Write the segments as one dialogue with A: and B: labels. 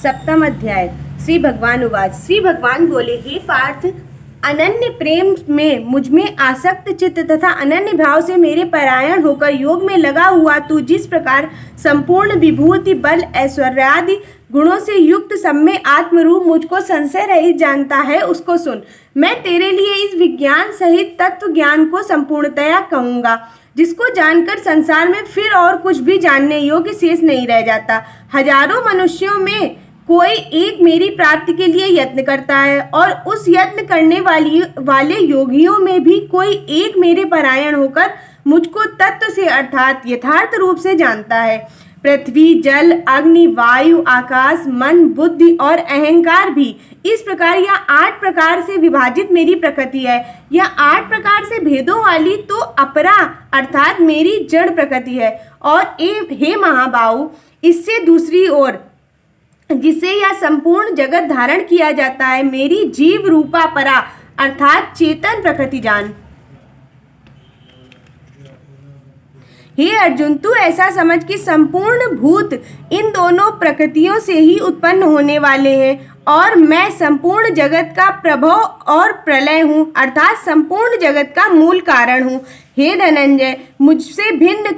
A: सप्तम अध्याय। श्री भगवान उवाच। श्री भगवान बोले, हे पार्थ, अनन्य प्रेम में मुझ में आसक्त चित्त तथा अनन्य भाव से मेरे परायण होकर योग में लगा हुआ तू जिस प्रकार संपूर्ण विभूति बल ऐश्वर्यादि गुणों से युक्त सब में आत्मरूप मुझको संशय रहित जानता है, उसको सुन। मैं तेरे लिए इस विज्ञान सहित तत्व ज्ञान को संपूर्णतया कहूँगा, जिसको जानकर संसार में फिर और कुछ भी जानने योग्य शेष नहीं रह जाता। हजारों मनुष्यों में कोई एक मेरी प्राप्ति के लिए यत्न करता है, और उस यत्न करने वाले योगियों में भी कोई एक मेरे परायण होकर मुझको तत्व से अर्थात यथार्थ रूप से जानता है। पृथ्वी, जल, अग्नि, वायु, आकाश, मन, बुद्धि और अहंकार भी इस प्रकार या 8 प्रकार से विभाजित मेरी प्रकृति है। यह 8 प्रकार से भेदों वाली तो अपरा अर्थात मेरी जड़ प्रकृति है। और हे महाबाहु, इससे दूसरी ओर जिसे यह संपूर्ण जगत धारण किया जाता है, मेरी जीव रूपा परा अर्थात चेतन प्रकृति जान। हे अर्जुन, तू ऐसा समझ कि संपूर्ण भूत इन दोनों प्रकृतियों से ही उत्पन्न होने वाले हैं, और मैं संपूर्ण जगत का प्रभव और प्रलय हूँ अर्थात संपूर्ण जगत का मूल कारण हूँ। हे धनंजय, मुझसे भिन्न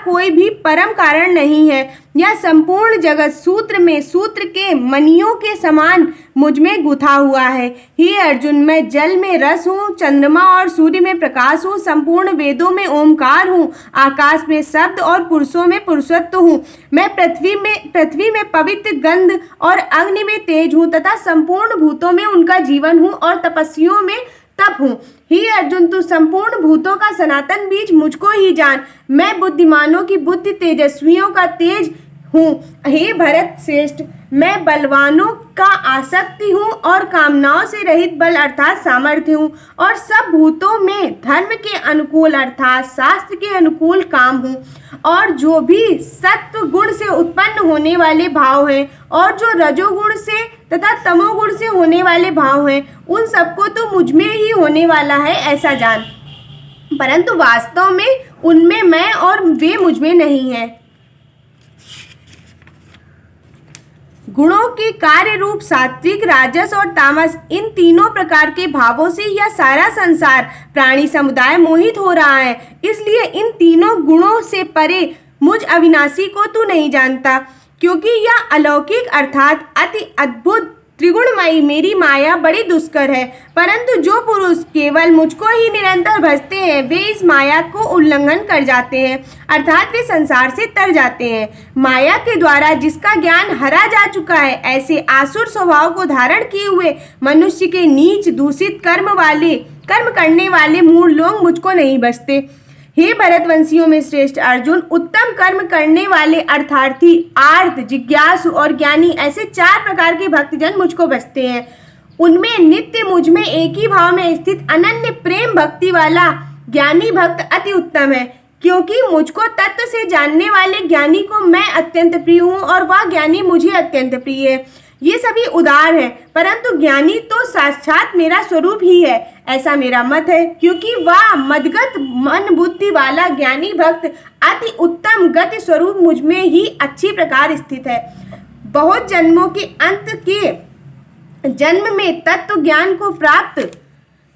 A: कोई भी परम कारण नहीं है। यह संपूर्ण जगत सूत्र में सूत्र के मणियों के समान मुझ में गुथा हुआ है। हे अर्जुन, मैं जल में रस हूँ, चंद्रमा और सूर्य में प्रकाश हूँ, संपूर्ण वेदों में ओमकार हूँ, आकाश में शब्द और पुरुषों में पुरुषत्व हूँ। मैं पृथ्वी में पवित्र गंध और अग्नि में तेज हूँ तथा संपूर्ण भूतों में उनका जीवन हूँ और तपस्वियों में तप हूँ। हे अर्जुन, तू संपूर्ण भूतों का सनातन बीज मुझको ही जान। मैं बुद्धिमानों की बुद्धि, तेजस्वियों का तेज हूँ। हे भरत श्रेष्ठ, मैं बलवानों का आसक्ति हूँ और कामनाओं से रहित बल अर्थात सामर्थ्य हूँ, और सब भूतों में धर्म के अनुकूल अर्थात शास्त्र के अनुकूल काम हूँ। और जो भी सत्व गुण से उत्पन्न होने वाले भाव हैं और जो रजोगुण से तथा तमोगुण से होने वाले भाव हैं, उन सबको तो मुझ में ही होने वाला है ऐसा जान। परंतु वास्तव में उनमें मैं और वे मुझ में नहीं है। गुणों के कार्य रूप सात्विक, राजस और तामस, इन तीनों प्रकार के भावों से यह सारा संसार प्राणी समुदाय मोहित हो रहा है। इसलिए इन तीनों गुणों से परे मुझ अविनाशी को तू नहीं जानता, क्योंकि यह अलौकिक अर्थात अति अद्भुत त्रिगुणमयी मेरी माया बड़ी दुष्कर है। परंतु जो पुरुष केवल मुझको ही निरंतर भजते हैं, वे इस माया को उल्लंघन कर जाते हैं अर्थात वे संसार से तर जाते हैं। माया के द्वारा जिसका ज्ञान हरा जा चुका है, ऐसे आसुर स्वभाव को धारण किए हुए मनुष्य के नीच दूषित कर्म करने वाले मूढ़ लोग मुझको नहीं बचते। हे भरतवंशियों में श्रेष्ठ अर्जुन, उत्तम कर्म करने वाले अर्थार्थी, आर्त, जिज्ञासु और ज्ञानी, ऐसे 4 प्रकार के भक्तजन मुझको बसते हैं। उनमें नित्य मुझ में एक ही भाव में स्थित अनन्य प्रेम भक्ति वाला ज्ञानी भक्त अति उत्तम है, क्योंकि मुझको तत्व से जानने वाले ज्ञानी को मैं अत्यंत प्रिय हूँ और वह ज्ञानी मुझे अत्यंत प्रिय है। ये सभी उदार हैं, परंतु ज्ञानी तो साक्षात मेरा स्वरूप ही है, ऐसा मेरा मत है, क्योंकि वह मदगत मन बुद्धि वाला ज्ञानी भक्त अति उत्तम गति स्वरूप मुझ में ही अच्छी प्रकार स्थित है। बहुत जन्मों के अंत के जन्म में तत्व ज्ञान को प्राप्त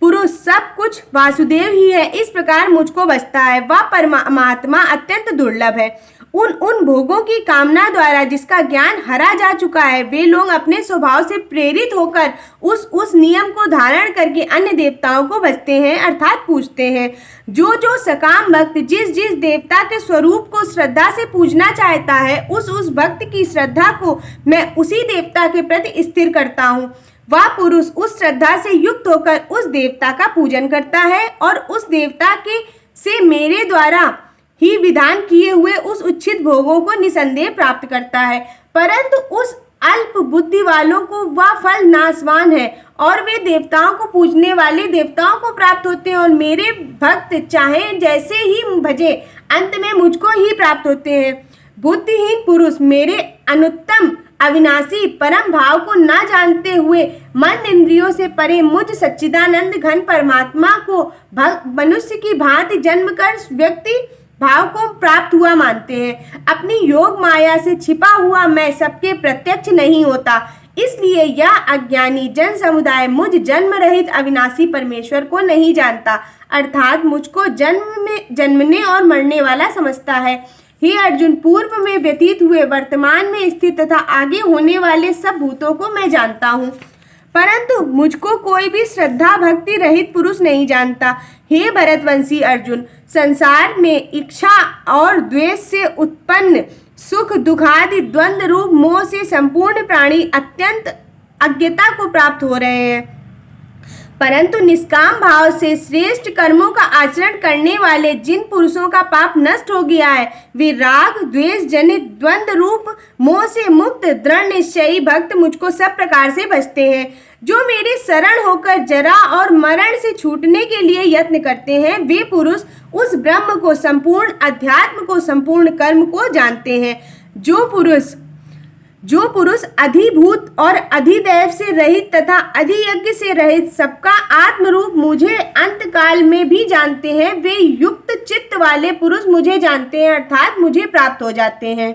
A: पुरुष सब कुछ वासुदेव ही है, इस प्रकार मुझको बसता है। वह परमात्मा अत्यंत दुर्लभ है। उन भोगों की कामना द्वारा जिसका ज्ञान हरा जा चुका है, वे लोग अपने स्वभाव से प्रेरित होकर उस नियम को धारण करके अन्य देवताओं को भजते हैं अर्थात पूजते हैं। जो सकाम भक्त जिस देवता के स्वरूप को श्रद्धा से पूजना चाहता है, उस भक्त की श्रद्धा को मैं उसी देवता के प्रति स्थिर करता हूँ। वह पुरुष उस श्रद्धा से युक्त होकर उस देवता का पूजन करता है और उस देवता के से मेरे द्वारा ही विधान किए हुए उस उच्छित भोगों को निसंदेह प्राप्त करता है। परंतु उस अल्प बुद्धि वालों को वह फल नाशवान है, और वे देवताओं को पूजने वाले देवताओं को प्राप्त होते हैं, और मेरे भक्त चाहे जैसे ही भजे अंत में मुझको ही प्राप्त होते हैं। बुद्धिहीन पुरुष मेरे अनुत्तम अविनाशी परम भाव को ना जानते हुए मन इंद्रियों से परे मुझ सच्चिदानंद घन परमात्मा को मनुष्य की भांति जन्म कर व्यक्ति भाव को प्राप्त हुआ मानते हैं। अपनी योग माया से छिपा हुआ मैं सबके प्रत्यक्ष नहीं होता, इसलिए यह अज्ञानी जन समुदाय मुझ जन्म रहित अविनाशी परमेश्वर को नहीं जानता, अर्थात मुझको जन्मने और मरने वाला समझता है। हे अर्जुन, पूर्व में व्यतीत हुए, वर्तमान में स्थित तथा आगे होने वाले सब भूतों को मैं जानता हूँ, परंतु मुझको कोई भी श्रद्धा भक्ति रहित पुरुष नहीं जानता। हे भरतवंशी अर्जुन, संसार में इच्छा और द्वेष से उत्पन्न सुख दुखादि द्वंद्व रूप मोह से संपूर्ण प्राणी अत्यंत अज्ञता को प्राप्त हो रहे हैं, परंतु निष्काम भाव से श्रेष्ठ कर्मों का आचरण करने वाले जिन पुरुषों का पाप नष्ट हो गया है, वे राग द्वेष जनित द्वंद्व रूप मोह से मुक्त दृढ़ निश्चयी भक्त मुझको सब प्रकार से बचते हैं। जो मेरे शरण होकर जरा और मरण से छूटने के लिए यत्न करते हैं, वे पुरुष उस ब्रह्म को, संपूर्ण अध्यात्म को, संपूर्ण कर्म को जानते हैं। जो पुरुष अधिभूत और अधिदैव से रहित तथा अधियज्ञ से रहित सबका आत्मरूप मुझे अंतकाल में भी जानते हैं, वे युक्त चित्त वाले पुरुष मुझे जानते हैं, अर्थात मुझे प्राप्त हो जाते हैं।